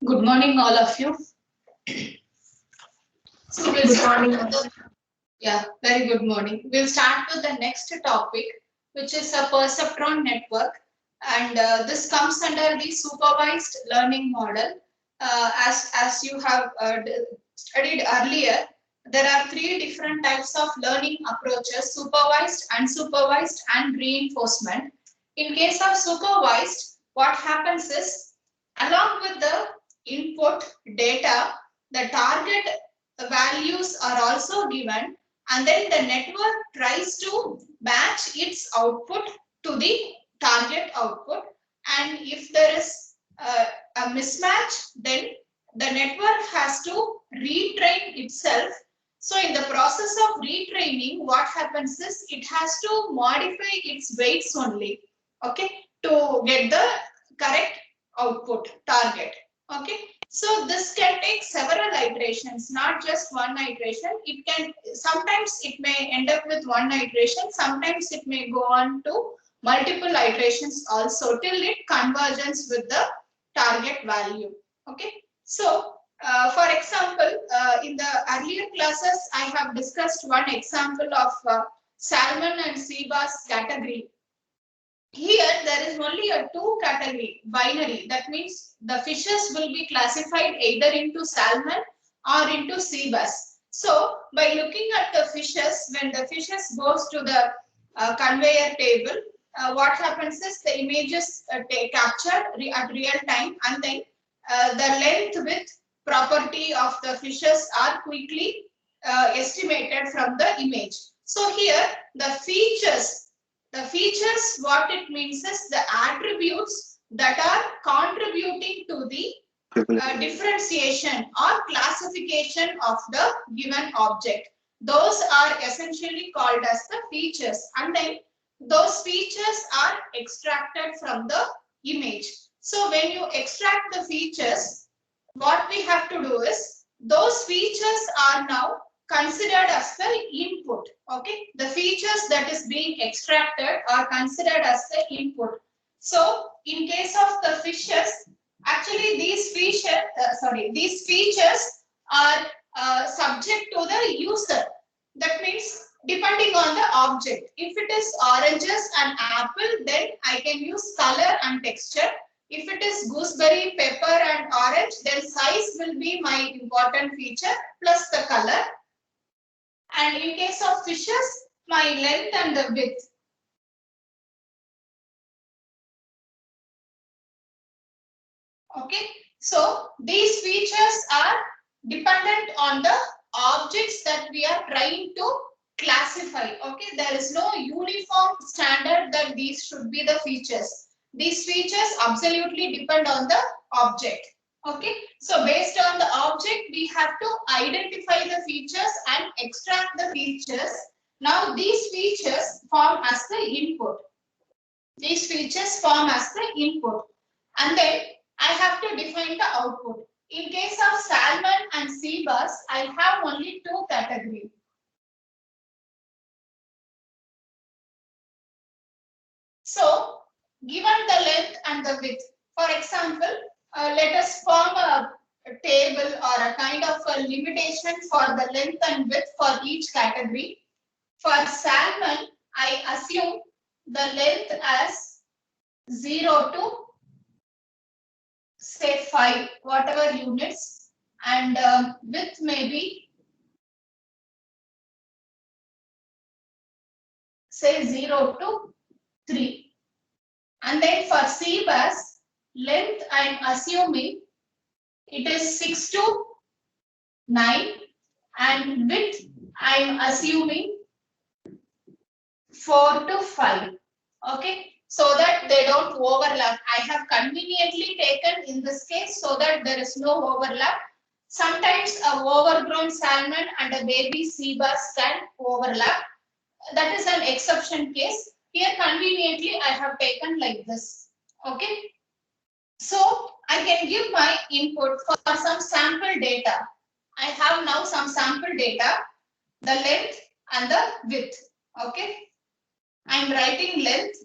Good morning, all of you. So we'll start with very good morning. We'll start with the next topic, which is a perceptron network, and this comes under the supervised learning model. As you have studied earlier, there are three different types of learning approaches: supervised, unsupervised, and reinforcement. In case of supervised, what happens is, along with the input data, the target values are also given, and then the network tries to match its output to the target output. And if there is a mismatch, then the network has to retrain itself. So in the process of retraining, what happens is it has to modify its weights only, okay, to get the correct output target. Okay, so this can take several iterations, not just one iteration. It can, sometimes it may end up with one iteration, sometimes it may go on to multiple iterations also till it converges with the target value. Okay, so for example, in the earlier classes, I have discussed one example of salmon and sea bass category. Here there is only a two category binary. That means the fishes will be classified either into salmon or into sea bass. So by looking at the fishes, when the fishes goes to the conveyor table, what happens is the images captured at real time, and then the length width property of the fishes are quickly estimated from the image. So here the features, what it means is the attributes that are contributing to the differentiation or classification of the given object. Those are essentially called as the features, and then those features are extracted from the image. So when you extract the features, what we have to do is, those features are now considered as the input. Okay, the features that is being extracted are considered as the input. So in case of the fishes, actually these features are subject to the user. That means depending on the object. If it is oranges and apple, then I can use color and texture. If it is gooseberry, pepper and orange, then size will be my important feature plus the color. And in case of fishes, my length and the width. Okay, so these features are dependent on the objects that we are trying to classify. Okay, there is no uniform standard that these should be the features. These features absolutely depend on the object. Okay, so based on the object, we have to identify the features and extract the features. Now these features form as the input. These features form as the input, and then I have to define the output. In case of salmon and sea bass, I have only two categories. So, given the length and the width, for example, let us form a table or a kind of a limitation for the length and width for each category. For salmon, I assume the length as 0 to say 5, whatever units, and width may be say 0 to 3. And then for sea bass, length I am assuming it is 6 to 9, and width I am assuming 4 to 5. Okay, so that they don't overlap. I have conveniently taken in this case so that there is no overlap. Sometimes a overgrown salmon and a baby sea bass can overlap. That is an exception case. Here conveniently I have taken like this. Okay, so I can give my input for some sample data. I have now some sample data, the length and the width. Okay, I am writing length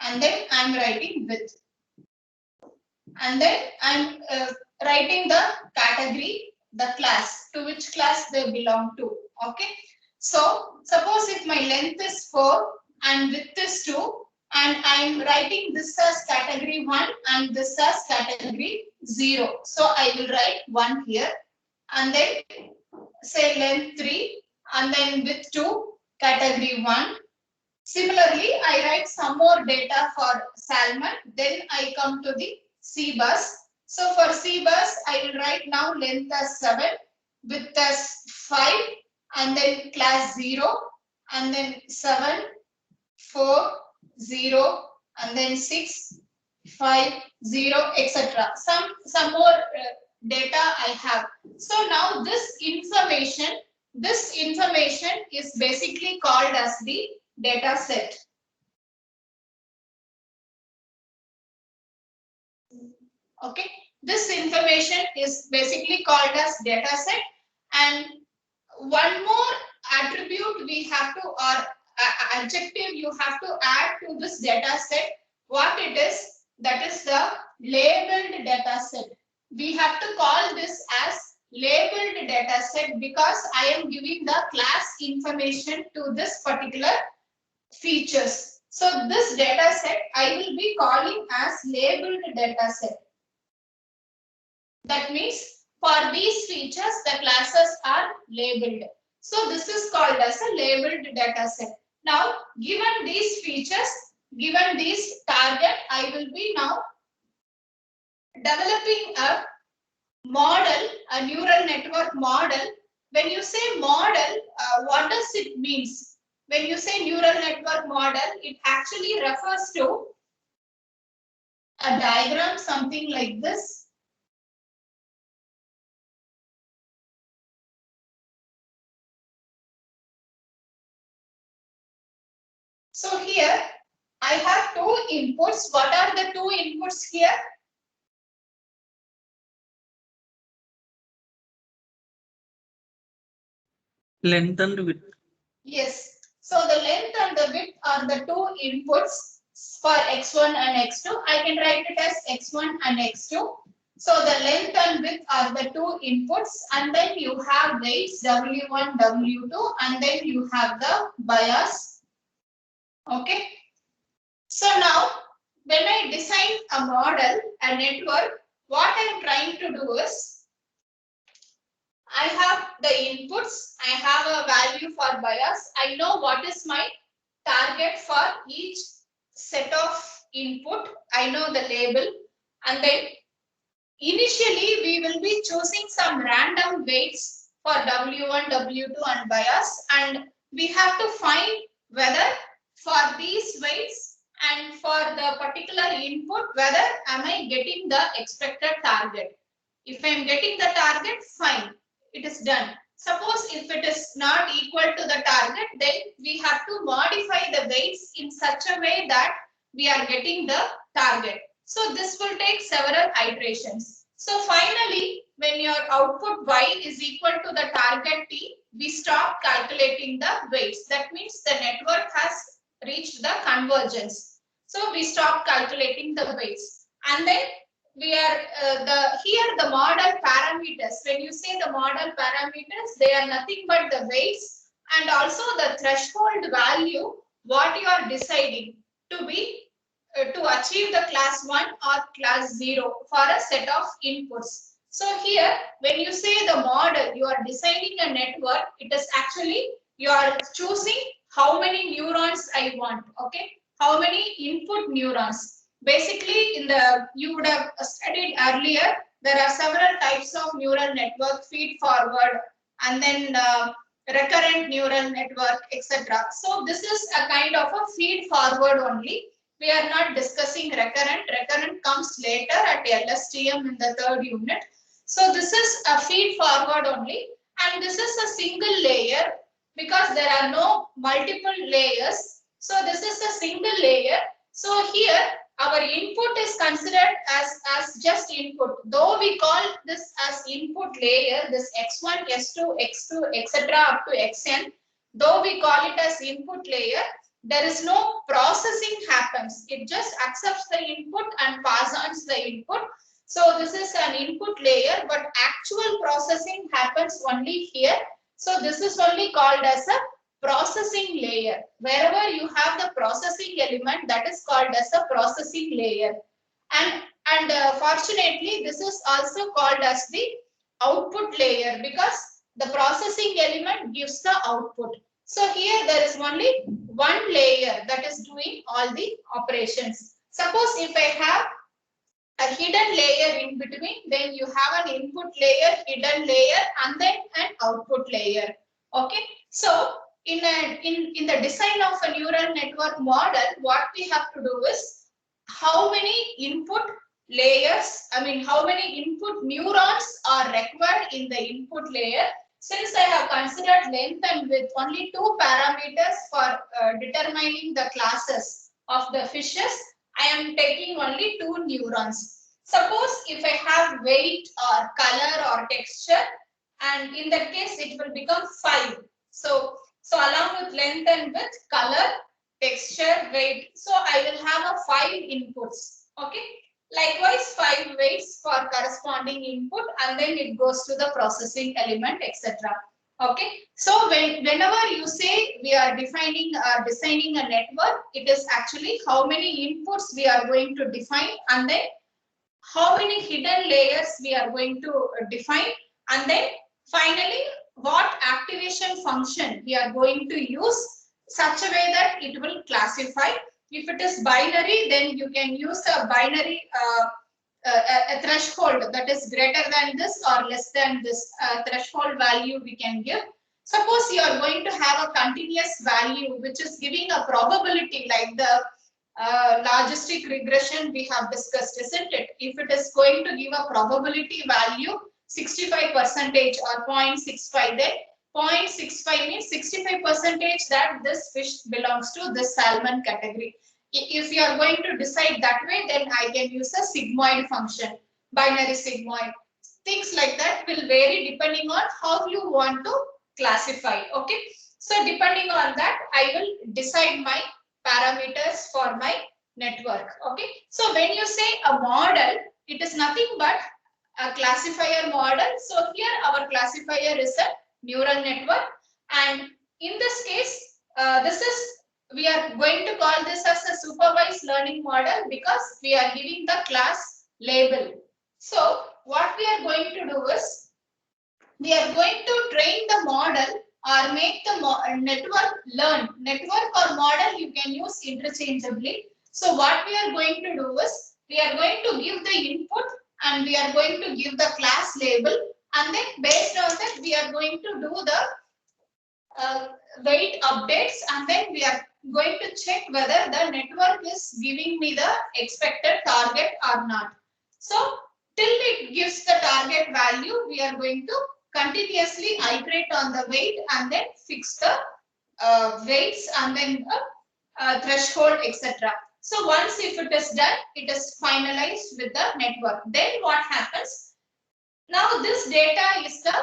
and then I am writing width. and then I'm writing the category, the class, to which class they belong to. Okay. So suppose if my length is 4 and width is 2, and I'm writing this as category 1 and this as category 0. So I will write 1 here, and then say length 3 and then width 2, category 1. Similarly, I write some more data for salmon. Then I come to the C bus. So for C bus, I will write now length as 7, width as 5, and then class 0, and then 7, 4, 0, and then 6, 5, 0, etc. Some more data I have. So now this information is basically called as the data set. Okay, this information is basically called as data set, and one more attribute we have to, or adjective you have to add to this data set, what it is, that is the labeled data set. We have to call this as labeled data set because I am giving the class information to this particular features. So this data set I will be calling as labeled data set. That means for these features the classes are labeled. So this is called as a labeled data set. Now given these features, given this target, I will be now developing a model, a neural network model. When you say model, what does it means? When you say neural network model, it actually refers to a diagram, something like this. So here I have two inputs. What are the two inputs here? Length and width. Yes. So the length and the width are the two inputs for x1 and x2. I can write it as x1 and x2. So the length and width are the two inputs, and then you have weights W1, W2, and then you have the bias. Okay. So now when I design a model, a network, what I am trying to do is, I have the inputs, I have a value for bias, I know what is my target for each set of input, I know the label, and then initially we will be choosing some random weights for W1, W2 and bias, and we have to find whether for these weights and for the particular input, whether am I getting the expected target. If I am getting the target, fine, it is done. Suppose if it is not equal to the target, then we have to modify the weights in such a way that we are getting the target. So this will take several iterations. So finally, when your output y is equal to the target t, we stop calculating the weights. That means the network has reached the convergence. So we stop calculating the weights, and then we are here the model parameters. When you say the model parameters, they are nothing but the weights and also the threshold value what you are deciding to be to achieve the class 1 or class 0 for a set of inputs. So here when you say the model, you are designing a network, it is actually you are choosing how many neurons I want. Okay, how many input neurons. Basically, in the you would have studied earlier, there are several types of neural network: feed forward, and then recurrent neural network, etc. So this is a kind of a feed forward only. We are not discussing recurrent. Recurrent comes later at LSTM in the third unit. So this is a feed forward only, and this is a single layer because there are no multiple layers. So this is a single layer. So here our input is considered as just input. Though we call this as input layer, this x1, s2, x2, etc. up to xn, though we call it as input layer, there is no processing happens. It just accepts the input and passes on the input. So this is an input layer, but actual processing happens only here. So this is only called as a processing layer. Wherever you have the processing element, that is called as a processing layer. And fortunately, this is also called as the output layer because the processing element gives the output. So here there is only one layer that is doing all the operations. Suppose if I have a hidden layer in between, then you have an input layer, hidden layer, and then an output layer. Okay, so in the design of a neural network model, what we have to do is how many input layers, how many input neurons are required in the input layer. Since I have considered length and width, only two parameters for determining the classes of the fishes, I am taking only two neurons. Suppose if I have weight or color or texture, and in that case it will become 5. So along with length and width, color, texture, weight. So I will have a 5 inputs. Okay. Likewise, 5 weights for corresponding input, and then it goes to the processing element, etc. Okay. So whenever you say we are designing a network, it is actually how many inputs we are going to define, and then how many hidden layers we are going to define, and then finally what activation function we are going to use such a way that it will classify. If it is binary, then you can use a binary a threshold that is greater than this or less than this threshold value we can give. Suppose you are going to have a continuous value which is giving a probability like the logistic regression we have discussed, isn't it? If it is going to give a probability value 65% or 0.65, then 0.65 means 65% that this fish belongs to this salmon category. If you are going to decide that way, then I can use a sigmoid function, binary sigmoid. Things like that will vary depending on how you want to classify. Okay. So depending on that, I will decide my parameters for my network. Okay. So when you say a model, it is nothing but a classifier model. So here our classifier is a neural network, and in this case, we are going to call this as a supervised learning model because we are giving the class label. So what we are going to do is we are going to train the model or make the network learn. Network or model you can use interchangeably. So what we are going to do is we are going to give the input and we are going to give the class label, and then based on that we are going to do the weight updates, and then we are going to check whether the network is giving me the expected target or not. So till it gives the target value, we are going to continuously iterate on the weight and then fix the weights and then threshold, etc. So once if it is done, it is finalized with the network. Then what happens? Now this data is the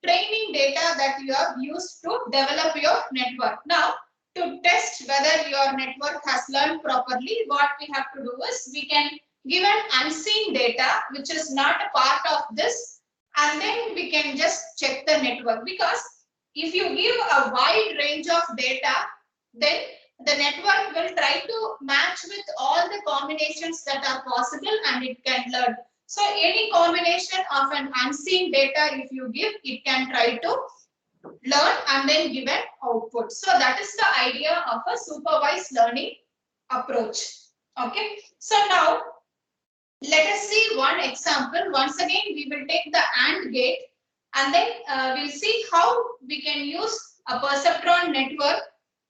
training data that you have used to develop your network. Now to test whether your network has learned properly, what we have to do is we can give an unseen data which is not a part of this, and then we can just check the network, because if you give a wide range of data, then the network will try to match with all the combinations that are possible and it can learn. So any combination of an unseen data if you give, it can try to learn and then give an output. So that is the idea of a supervised learning approach. Okay. So now let us see one example. Once again, we will take the AND gate, and then we'll see how we can use a perceptron network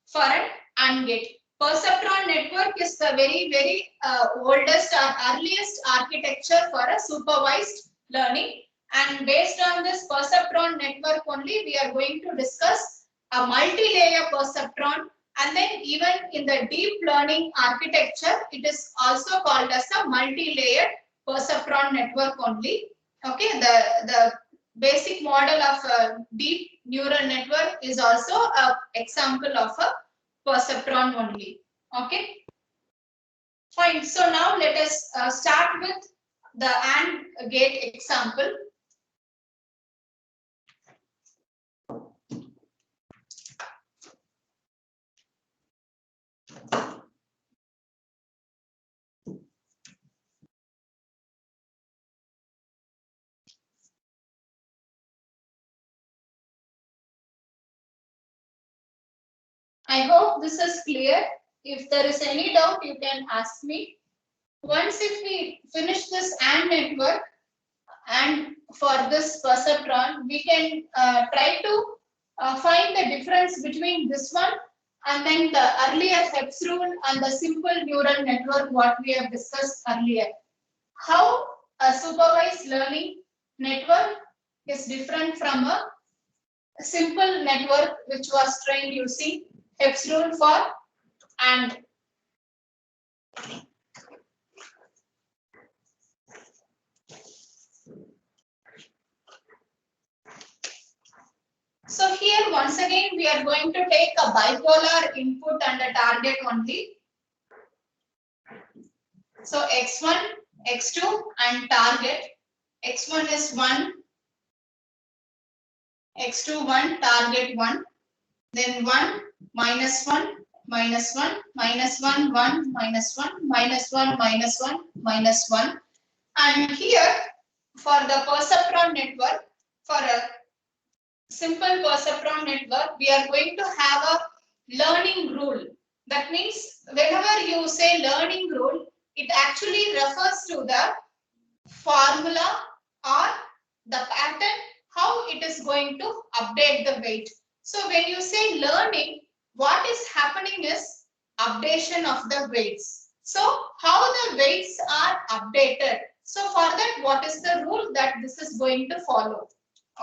for an AND gate. Perceptron network is the very oldest or earliest architecture for a supervised learning, and based on this perceptron network only we are going to discuss a multi-layer perceptron, and then even in the deep learning architecture it is also called as a multi-layered perceptron network only. Okay, the basic model of a deep neural network is also an example of a perceptron only. Okay, fine. So now let us start with the AND gate example. I hope this is clear. If there is any doubt, you can ask me. Once if we finish this AND network, and for this perceptron, we can try to find the difference between this one and then the earlier Hep's rule and the simple neural network what we have discussed earlier. How a supervised learning network is different from a simple network which was trained using Hep's rule for AND. So here once again we are going to take a bipolar input and a target only. So x1, x2 and target. x1 is 1, x2 1, target 1. Then 1, minus 1, minus 1, minus 1, 1, minus 1, minus 1, minus 1, minus 1. And here for the perceptron network, for a simple perceptron network, we are going to have a learning rule. That means whenever you say learning rule, it actually refers to the formula or the pattern, how it is going to update the weight. So when you say learning, what is happening is updation of the weights. So how the weights are updated. So for that, what is the rule that this is going to follow?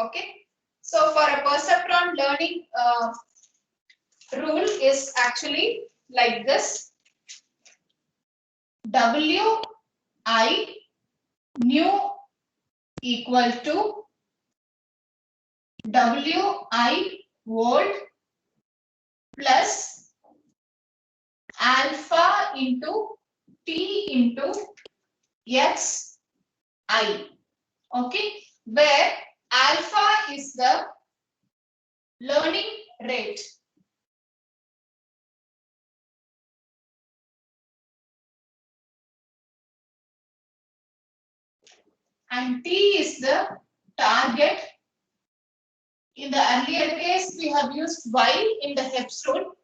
Okay. So for a perceptron learning rule is actually like this. Wi new equal to Wi volt plus alpha into T into Xi. Okay, where alpha is the learning rate. And T is the target. In the earlier case, we have used Y in the Hep's rule.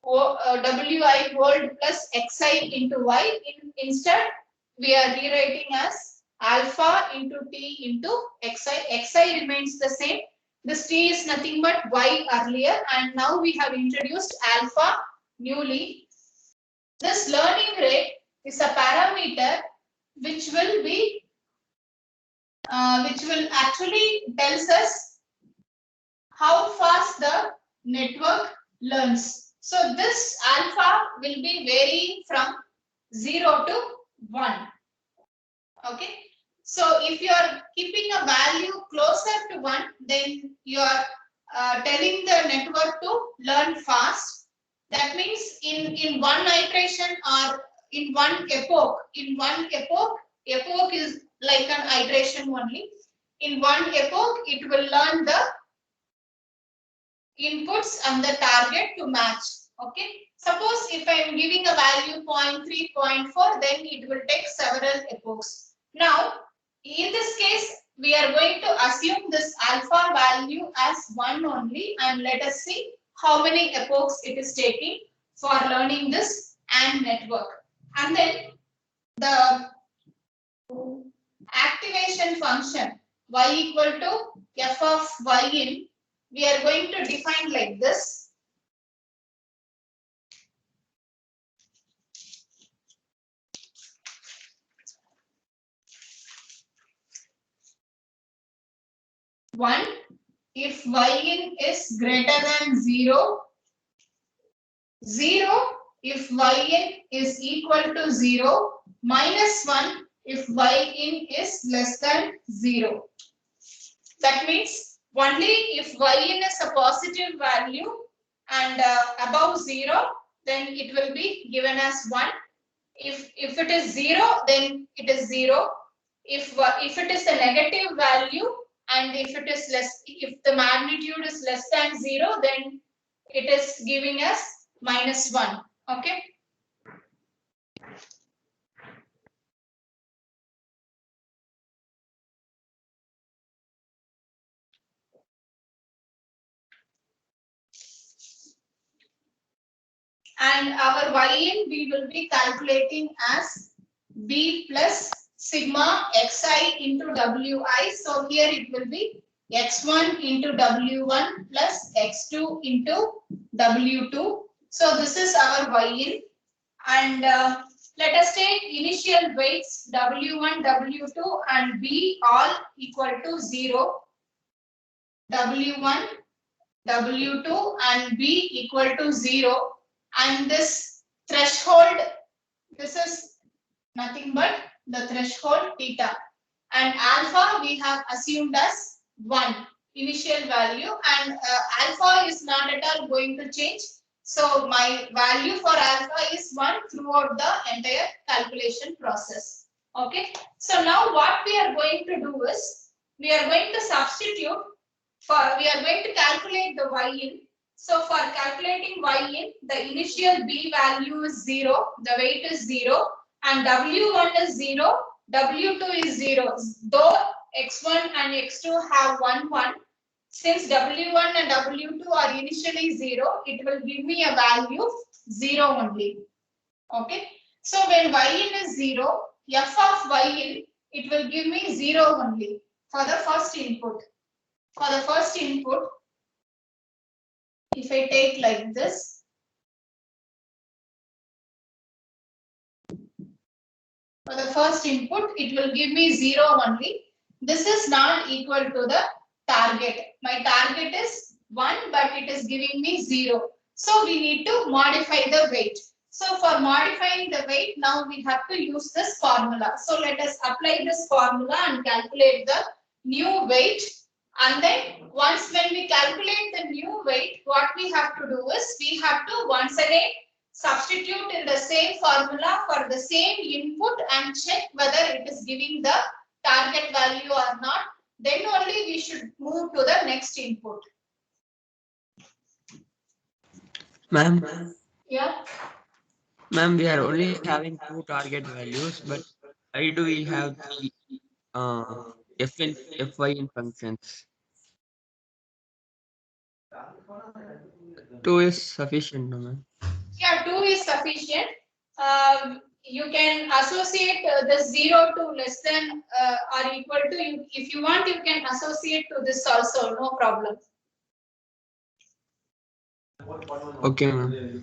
Wi volt plus Xi into Y. Instead, we are rewriting as alpha into T into Xi. Xi remains the same. This T is nothing but Y earlier, and now we have introduced alpha newly. This learning rate is a parameter which will actually tells us how fast the network learns. So this alpha will be varying from 0 to 1. Okay. So if you are keeping a value closer to 1, then you are telling the network to learn fast. That means in one iteration or in one epoch, epoch is like an iteration only. In one epoch, it will learn the inputs and the target to match. Okay. Suppose if I am giving a value 0.3, 0.4, then it will take several epochs. Now, in this case, we are going to assume this alpha value as 1 only, and let us see how many epochs it is taking for learning this AND network. And then the activation function y equal to f of y in, we are going to define like this. One, if y in is greater than 0, 0 if y in is equal to 0, minus 1 if y in is less than 0. That means only if y in is a positive value and above 0, then it will be given as 1. If it is 0, then it is 0. if it is a negative value and if it is less, if the magnitude is less than 0, then it is giving us -1. Okay. And our yn we will be calculating as b plus sigma xi into wi. So here it will be x1 into w1 plus x2 into w2. So this is our yin. And let us take initial weights w1, w2 and b all equal to 0. w1, w2 and b equal to 0. And this threshold, this is nothing but the threshold theta. And alpha we have assumed as 1 initial value, and alpha is not at all going to change. So my value for alpha is 1 throughout the entire calculation process. Okay. So now what we are going to do is we are going to substitute we are going to calculate the y-in. So for calculating y-in, the initial b value is 0, the weight is 0, and w1 is 0, w2 is 0. Though x1 and x2 have 1, 1, since w1 and w2 are initially 0, it will give me a value 0 only. Okay. So when y-in is 0, f of y-in, it will give me 0 only for the first input. For the first input, if I take like this, for the first input, it will give me 0 only. This is not equal to the target. My target is 1, but it is giving me 0. So we need to modify the weight. So for modifying the weight, now we have to use this formula. So let us apply this formula and calculate the new weight. And then once when we calculate the new weight, what we have to do is we have to once again substitute in the same formula for the same input and check whether it is giving the target value or not. Then only we should move to the next input. Ma'am. Yeah. Ma'am, we are only having 2 target values, but why do we have the f in fy in functions? 2 is sufficient, no, ma'am? Yeah, 2 is sufficient. You can associate the 0 to less than or equal to, if you want, you can associate to this also, no problem. Okay, ma'am.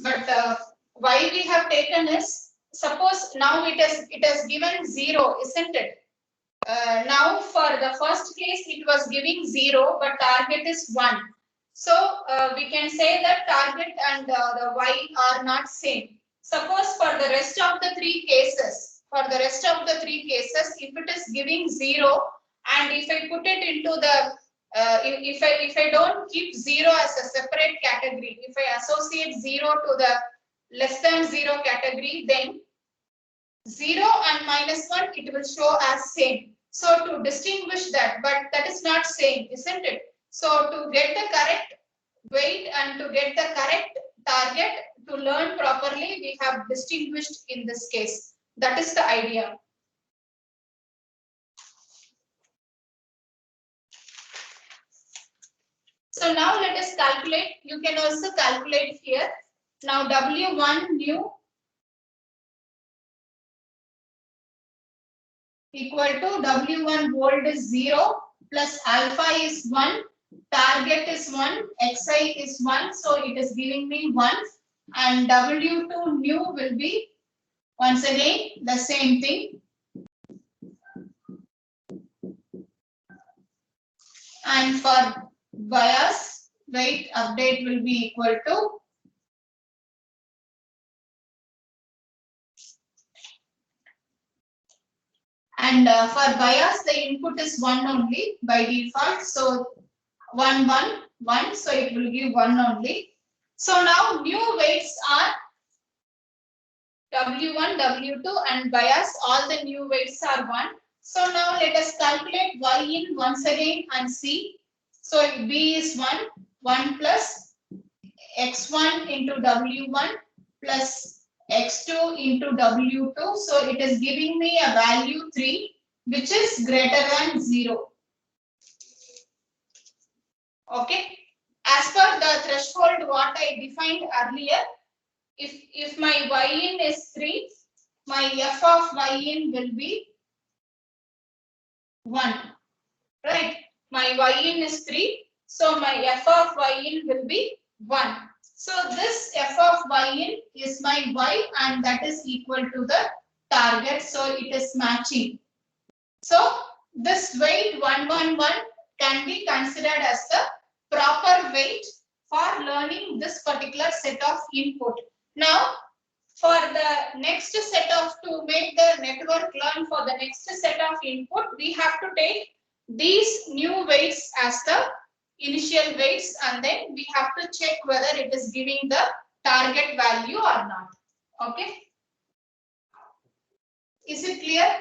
But why we have taken is, suppose now it has given 0, isn't it? Now for the first case it was giving 0, but target is 1. So we can say that target and the y are not same. Suppose for the rest of the 3 cases, if it is giving 0, and if I put it into the if I don't keep 0 as a separate category, if I associate 0 to the less than 0 category, then 0 and -1 it will show as same. So to distinguish that, but that is not same, isn't it? So to get the correct weight and to get the correct target, to learn properly, we have distinguished in this case. That is the idea. So now let us calculate. You can also calculate here. Now W1 new equal to W1 volt is 0 plus alpha is 1, target is 1, xi is 1, so it is giving me 1, and W2 new will be once again the same thing. And for bias, weight update will be equal to And for bias, the input is 1 only by default. So 1, 1, 1. So it will give 1 only. So now new weights are W1, W2 and bias. All the new weights are 1. So now let us calculate Y in once again and see. So B is 1, 1 plus X1 into W1 plus X2 into W2. So it is giving me a value 3, which is greater than 0. Okay. As per the threshold what I defined earlier, if my Y in is 3, my F of Y in will be 1. Right? My Y in is 3. So my F of Y in will be 1. So this F of Y in is my Y and that is equal to the target. So it is matching. So this weight 111 can be considered as the proper weight for learning this particular set of input. Now for the next set of, to make the network learn for the next set of input, we have to take these new weights as the initial weights and then we have to check whether it is giving the target value or not. Okay. Is it clear?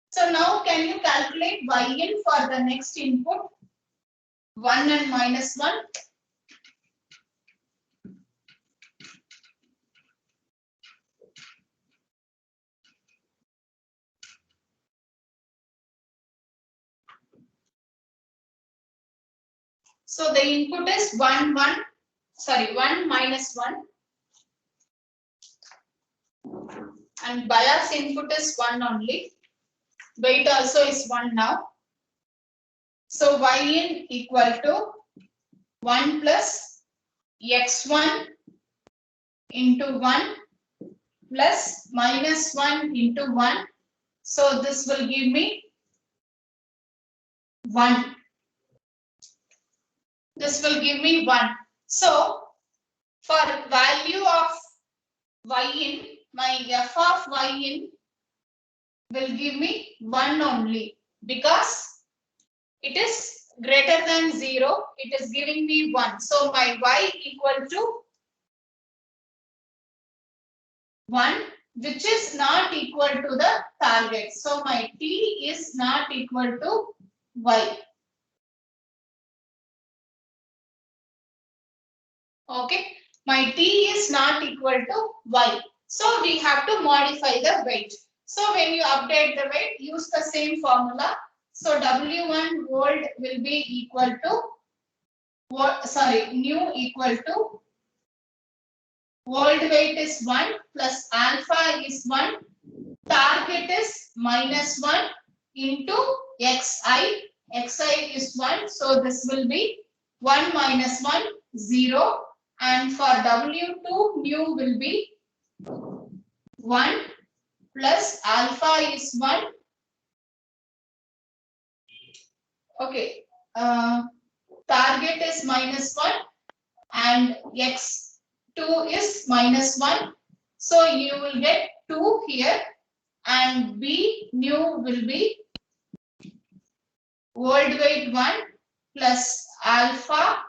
So now can you calculate Y in for the next input? 1 and minus 1. So the input is 1 minus 1 and bias input is 1 only. Weight also is 1 now. So Y in equal to 1 plus X1 into 1 plus minus 1 into 1. So this will give me 1. This will give me 1. So for value of Y in, my F of Y in will give me 1 only because it is greater than 0. It is giving me 1. So my Y equal to 1, which is not equal to the target. So my T is not equal to Y. Okay. My T is not equal to Y. So we have to modify the weight. So when you update the weight, use the same formula. So W1 volt will be equal to, nu equal to, volt weight is 1 plus alpha is 1, target is minus 1 into Xi. Xi is 1. So this will be 1 minus 1, 0. And for W2, nu will be 1 plus alpha is 1. Okay. Target is minus 1 and X2 is minus 1. So you will get 2 here and B nu will be volt weight 1 plus alpha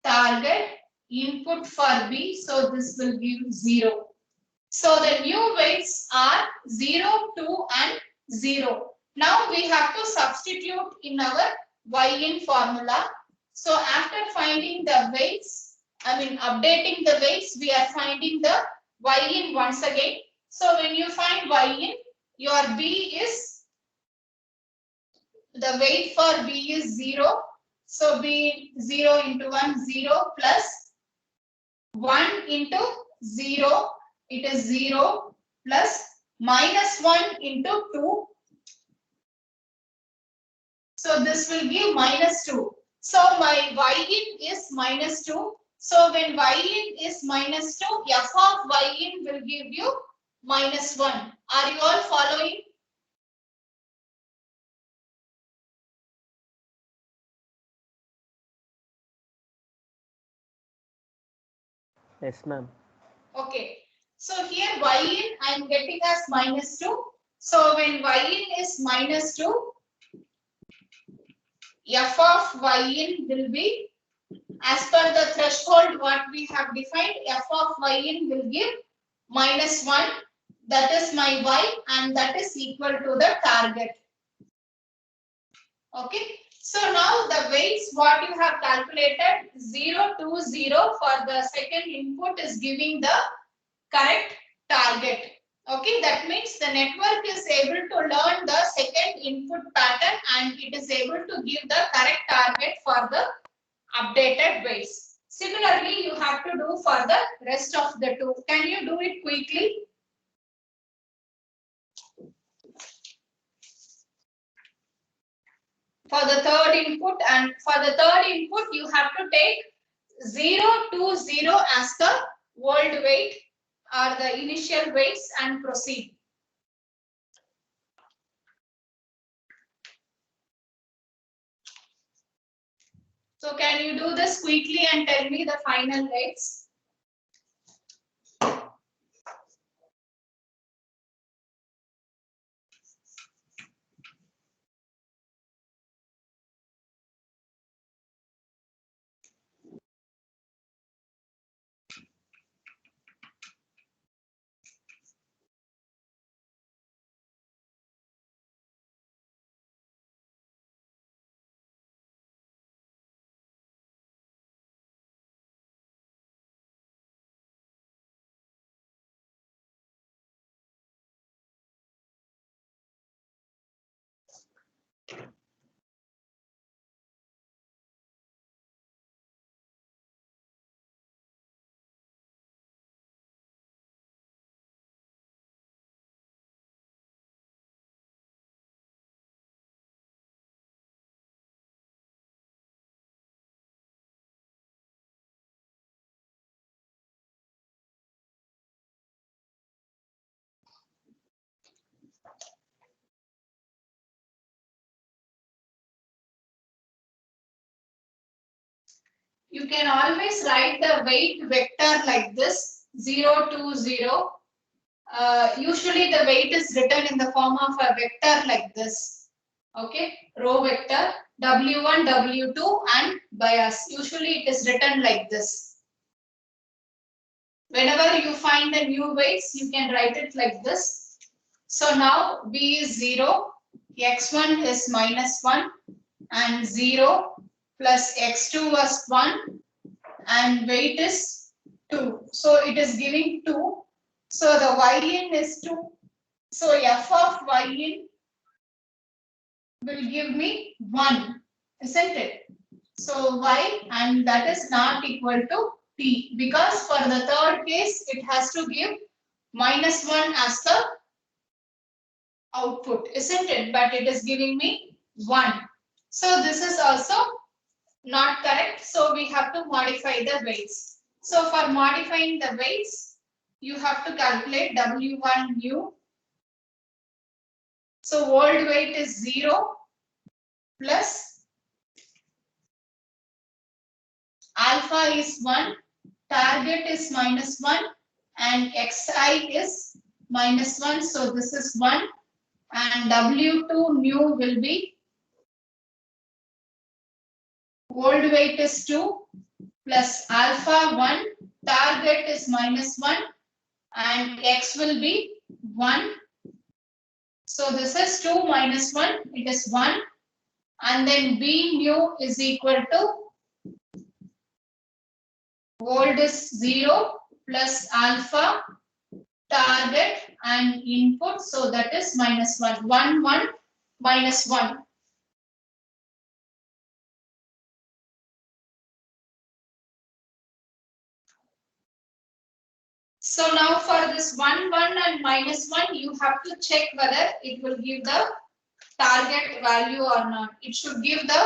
target input for B. So this will give 0. So the new weights are 0, 2 and 0. Now we have to substitute in our Y in formula. So after finding the weights, updating the weights, we are finding the Y in once again. So when you find Y in, your B is, the weight for B is 0. So B 0 into 1, 0 plus 1 into 0, it is 0 plus minus 1 into 2. So this will give minus 2. So my Y in is minus 2. So when Y in is minus 2, F of Y in will give you minus 1. Are you all following? Yes, ma'am. Okay. So here y in I am getting as -2. So when y in is -2, f of y in will be, as per the threshold what we have defined, f of y in will give -1. That is my y, and that is equal to the target. Okay. So now the weights what you have calculated 0 to 0 for the second input is giving the correct target. Okay, that means the network is able to learn the second input pattern and it is able to give the correct target for the updated weights. Similarly, you have to do for the rest of the two. Can you do it quickly? For the third input, and for the third input you have to take 0 to 0 as the old weight or the initial weights and proceed. So can you do this quickly and tell me the final weights? You can always write the weight vector like this, 0 to 0. Usually the weight is written in the form of a vector like this. Okay, row vector, W1, W2 and bias. Usually it is written like this. Whenever you find the new weights, you can write it like this. So now B is 0, x1 is -1 and 0 plus x2 was 1 and weight is 2. So it is giving 2. So the y in is 2. So f of y in will give me 1, isn't it? So y, and that is not equal to t, because for the third case it has to give -1 as the output, isn't it? But it is giving me 1. So this is also not correct. So we have to modify the weights. So for modifying the weights, you have to calculate W1 new. So old weight is 0 plus alpha is 1, target is -1 and xi is -1. So this is 1 and W2 new will be old weight is 2 plus alpha 1, target is -1 and x will be 1. So this is 2 minus 1, it is 1 and then B new is equal to old is 0 plus alpha, target and input, so that is -1, 1, 1, -1. So now for this 1, 1 and -1, you have to check whether it will give the target value or not. It should give the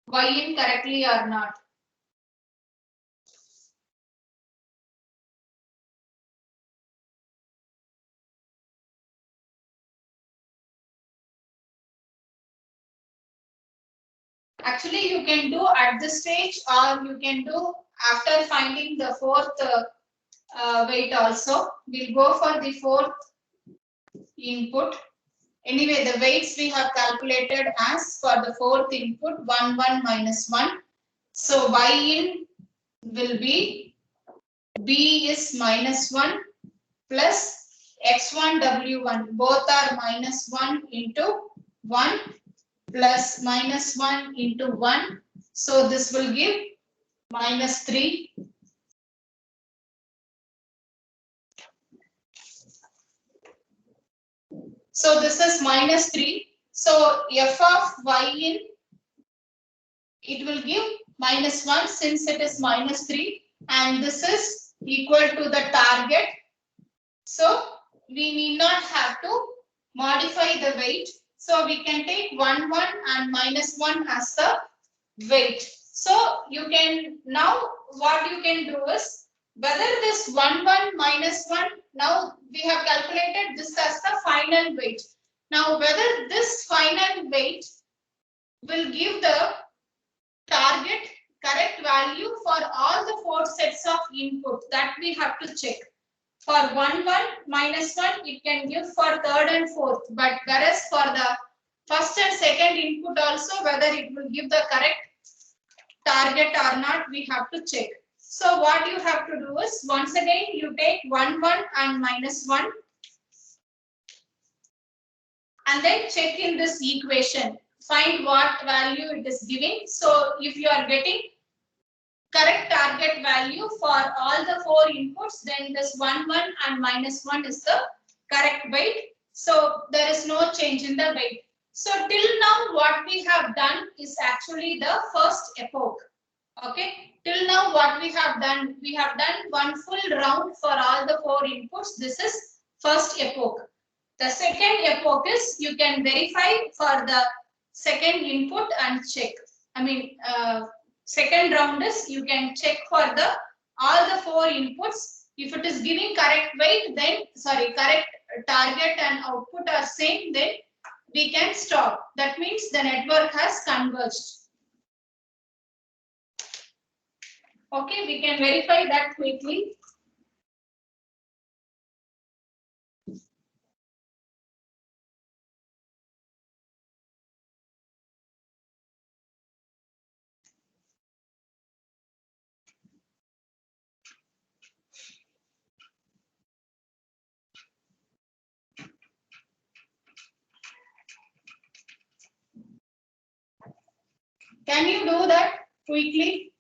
y in correctly or not. Actually, you can do at this stage or you can do after finding the fourth weight also. We'll go for the fourth input. Anyway, the weights we have calculated as for the fourth input 1, 1 minus 1. So y in will be b is minus 1 plus x1 w1. Both are minus 1 into 1 plus minus 1 into 1. So this will give minus 3. So this is minus 3. So f of y in, it will give minus 1 since it is minus 3, and this is equal to the target. So we need not have to modify the weight. So we can take 1, 1 and minus 1 as the weight. So you can now what you can do is whether this 1, 1 minus 1, now we have calculated this as the final weight. Now whether this final weight will give the target correct value for all the 4 sets of input, that we have to check. For 1, 1 minus 1, it can give for third and fourth, but whereas for the first and second input also, whether it will give the correct target or not, we have to check. So what you have to do is, once again you take 1, 1 and minus 1 and then check in this equation, find what value it is giving. So if you are getting correct target value for all the 4 inputs, then this 1, 1 and minus 1 is the correct weight. So there is no change in the weight. So till now what we have done is actually the first epoch. Okay, till now what we have done one full round for all the 4 inputs. This is first epoch. The second epoch is you can verify for the second input and check. Second round is you can check for the all the 4 inputs. If it is giving correct weight, then correct target and output are same, then we can stop. That means the network has converged. Okay, we can verify that quickly. Can you do that quickly?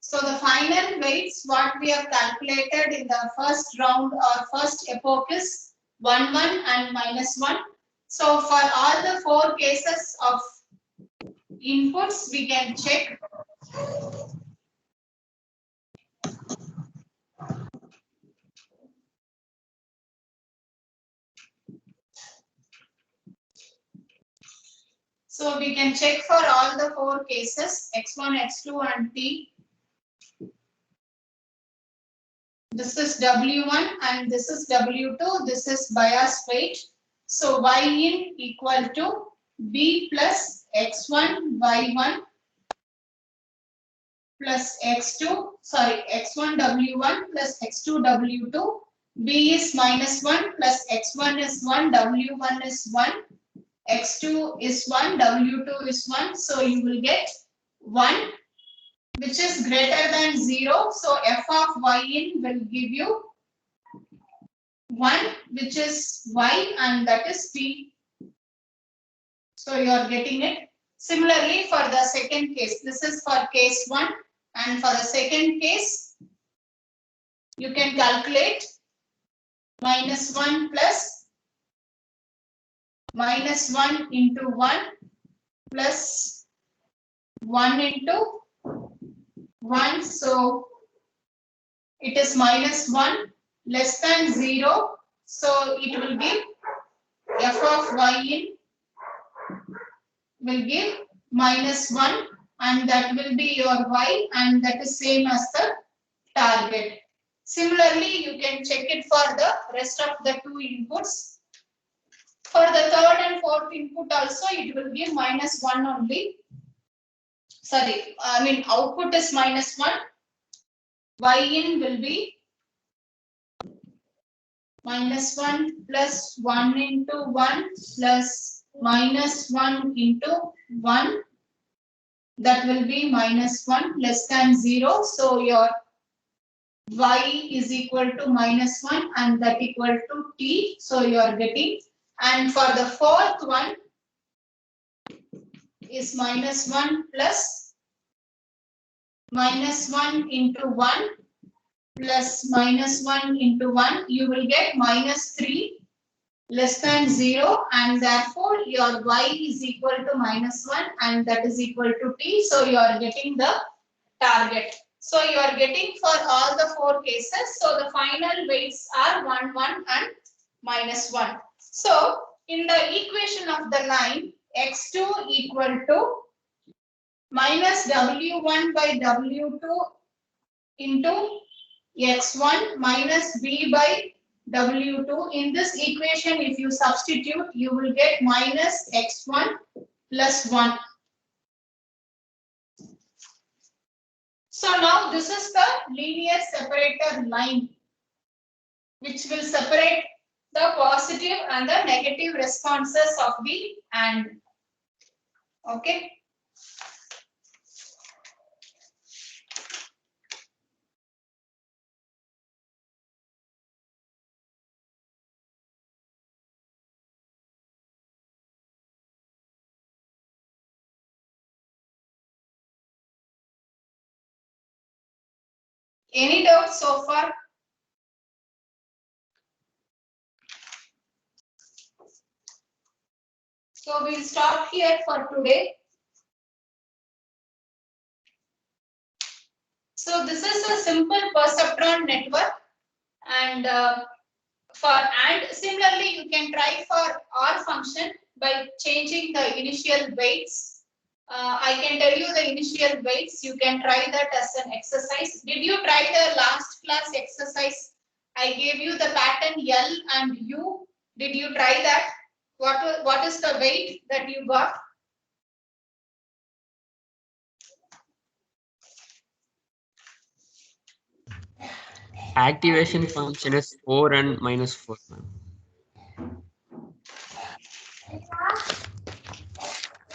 So the final weights what we have calculated in the first round or first epoch is 1, 1 and minus 1. So for all the 4 cases of inputs, we can check. So we can check for all the 4 cases, x1, x2 and t. This is W1 and this is W2. This is bias weight. So Y in equal to B plus X1 Y1 plus X2, X1 W1 plus X2 W2. B is minus 1 plus X1 is 1, W1 is 1, X2 is 1, W2 is 1. So you will get 1, which is greater than 0. So f of y in will give you 1, which is y, and that is p. So you are getting it. Similarly, for the second case, this is for case 1, and for the second case, you can calculate minus 1 plus minus 1 into 1 plus 1 into 1. So it is minus 1 less than 0. So it will give f of y in will give minus 1, and that will be your y, and that is same as the target. Similarly, you can check it for the rest of the 2 inputs. For the third and fourth input also, it will be -1 only. Sorry, I mean output is -1. Y in will be -1 plus 1 into 1 plus -1 into 1. That will be -1 less than 0. So your y is equal to -1 and that equal to t. So you are getting. And for the fourth one is -1 plus -1 into 1 plus -1 into 1. You will get -3 less than 0, and therefore your y is equal to -1 and that is equal to t. So you are getting the target. So you are getting for all the four cases. So the final weights are 1, 1 and -1. So in the equation of the line, x2 equal to minus w1 by w2 into x1 minus b by w2. In this equation, if you substitute, you will get minus x1 plus 1. So now this is the linear separator line, which will separate the positive and the negative responses of the AND. Okay. Any doubts so far? So we'll stop here for today. So this is a simple perceptron network, and and similarly you can try for OR function by changing the initial weights. I can tell you the initial weights. You can try that as an exercise. Did you try the last class exercise? I gave you the pattern L and U. Did you try that? What is the weight that you got? Activation function is 4 and -4.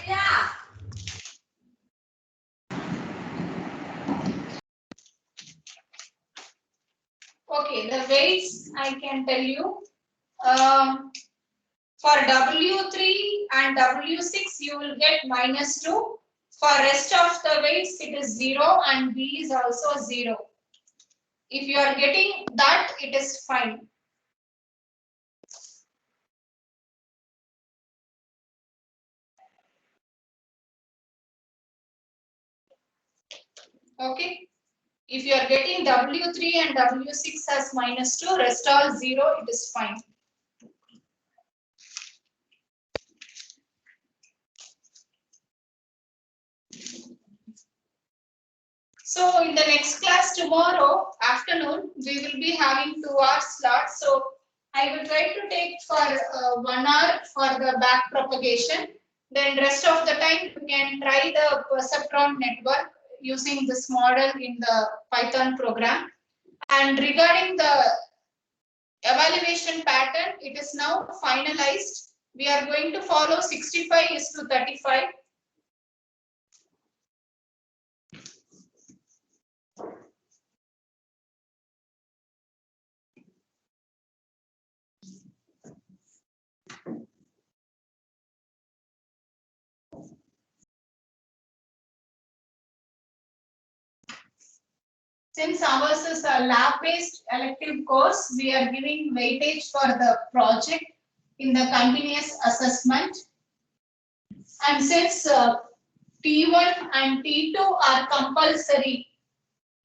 Yeah. Okay, the weights I can tell you. For W3 and W6, you will get -2. For rest of the weights, it is 0 and B is also 0. If you are getting that, it is fine. Okay. If you are getting W3 and W6 as -2, rest all 0, it is fine. So in the next class tomorrow afternoon, we will be having 2-hour slots. So I will try to take for 1 hour for the back propagation. Then rest of the time you can try the perceptron network using this model in the Python program. And regarding the evaluation pattern, it is now finalized. We are going to follow 65:35. Since ours is a lab-based elective course, we are giving weightage for the project in the continuous assessment. And since T1 and T2 are compulsory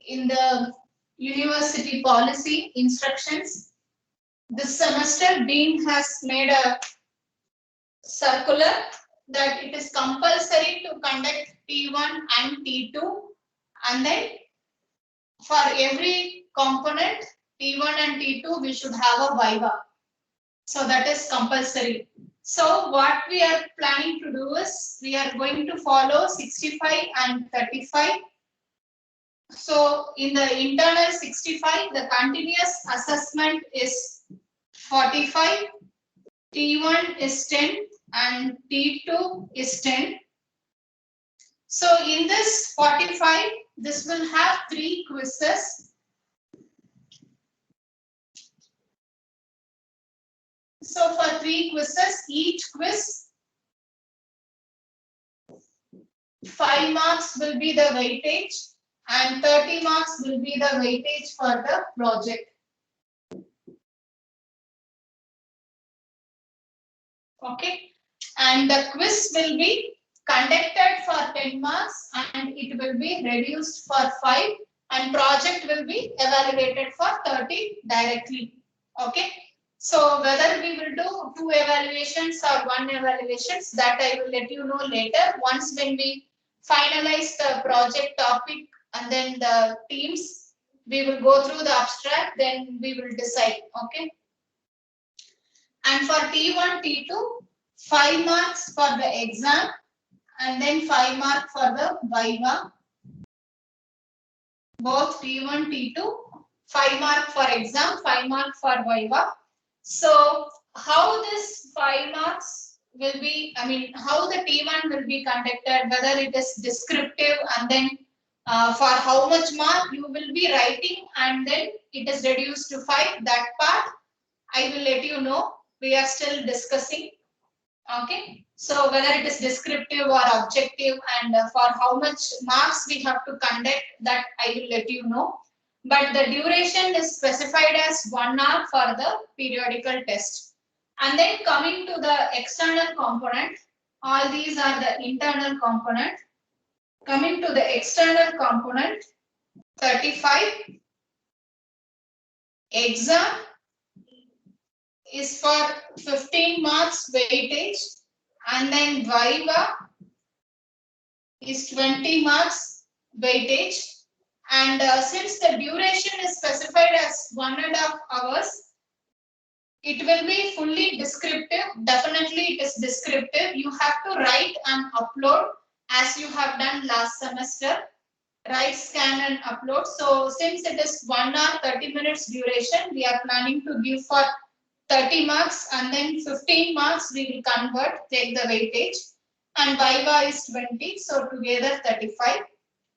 in the university policy instructions, this semester Dean has made a circular that it is compulsory to conduct T1 and T2, and then for every component T1 and T2 we should have a viva. So that is compulsory. So what we are planning to do is we are going to follow 65 and 35. So in the internal 65, the continuous assessment is 45, T1 is 10 and T2 is 10. So in this 45, this will have 3 quizzes. So for 3 quizzes, each quiz 5 marks will be the weightage and 30 marks will be the weightage for the project. Okay, and the quiz will be conducted for 10 marks and it will be reduced for 5 and project will be evaluated for 30 directly. Okay, so whether we will do 2 evaluations or 1 evaluations, that I will let you know later once when we finalize the project topic and then the teams, we will go through the abstract, then we will decide. Okay, and for T1, T2, 5 marks for the exam and then 5 marks for the Viva. Both T1, T2, 5 marks for exam, 5 marks for Viva. So how this 5 marks will be, I mean, how the T1 will be conducted, whether it is descriptive and then for how much mark you will be writing and then it is reduced to 5, that part I will let you know. We are still discussing. Okay, so whether it is descriptive or objective and for how much marks we have to conduct, that I will let you know. But the duration is specified as 1 hour for the periodical test. And then coming to the external component, all these are the internal component. Coming to the external component, 35, exam is for 15 marks weightage and then Viva is 20 marks weightage, and since the duration is specified as 1.5 hours, it will be fully descriptive. Definitely it is descriptive. You have to write and upload as you have done last semester. Write, scan and upload. So since it is 1 hour 30 minutes duration, we are planning to give for 30 marks and then 15 marks we will convert, take the weightage, and Viva is 20, so together 35.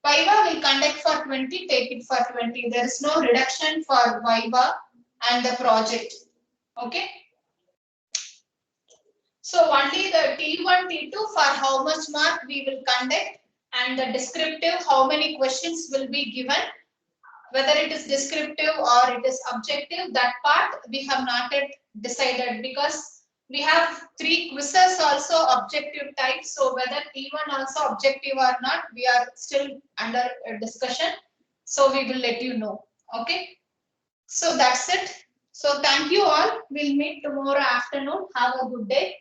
Viva will conduct for 20, take it for 20. There is no reduction for Viva and the project. Okay. So only the T1, T2 for how much mark we will conduct and the descriptive, how many questions will be given. Whether it is descriptive or it is objective, that part we have not yet decided because we have 3 quizzes also objective type. So whether T1 also objective or not, we are still under discussion. So we will let you know. Okay. So that's it. So thank you all. We'll meet tomorrow afternoon. Have a good day.